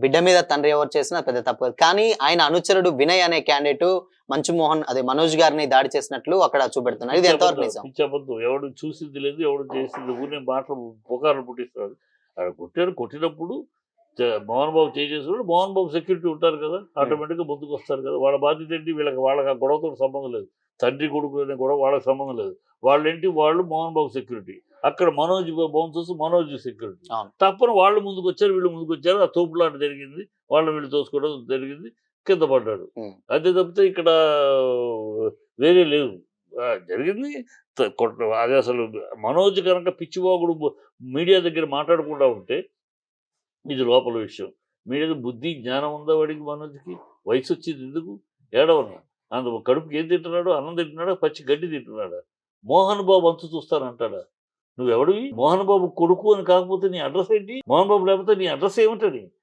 బిడ్డ మీద తండ్రి ఎవరు చేసినా పెద్ద తప్పు కాదు. కానీ ఆయన అనుచరుడు వినయ్ అనే క్యాండిడేట్ మంచు మోహన్ అదే మనోజ్ గారిని దాడి చేసినట్లు అక్కడ చూపెడుతున్నారు. ఇది ఎంతవరకు నిజం? పిచ్చబద్దు. ఎవడు చూసింది లేదు, ఎవడు చేసింది ఊరినే మాటలు పుకార్లు పుట్టిస్తాడు. ఆడ కొట్టాడు, కొట్టినప్పుడు మోహన్ బాబు చేసేసినప్పుడు మోహన్ బాబు సెక్యూరిటీ ఉంటారు కదా, ఆటోమేటిక్గా ముందుకు వస్తారు కదా. వాళ్ళ బాధ్యత ఏంటి? వాళ్ళకి ఆ గొడవతో సంబంధం లేదు. తండ్రి కొడుకు అనే గొడవ వాళ్ళకి సంబంధం లేదు. వాళ్ళేంటి, వాళ్ళు మోహన్ బాబు సెక్యూరిటీ. అక్కడ మనోజ్ బౌన్సర్స్ మనోజ్ సెక్యూరిటీ. తప్పని వాళ్ళు ముందుకు వచ్చారు, వీళ్ళు ముందుకు వచ్చారు, ఆ తోపులాట జరిగింది, వాళ్ళు వీళ్ళు తోసుకోవడం జరిగింది, కింద పడ్డాడు. అంతే తప్పితే ఇక్కడ వేరే లేదు. జరిగింది అది. అసలు మనోజ్ కనుక పిచ్చివాగుడు మీడియా దగ్గర మాట్లాడకుండా ఉంటే ఇది లోపల విషయం. మీడియా బుద్ధి జ్ఞానం ఉందా వాడికి? మనోజ్కి వయసు వచ్చింది ఎందుకు ఏడవను? అందు కడుపుకి ఏం తింటున్నాడు? అన్నం తింటున్నాడా, పచ్చి గడ్డి తింటున్నాడా? మోహన్ బాబు అంతు చూస్తానంటాడా? నువ్వెవడివి? మోహన్ బాబు కొడుకు అని కాకపోతే నీ అడ్రస్ ఏంటి? మోహన్ బాబు లేకపోతే నీ అడ్రస్ ఏమిటని?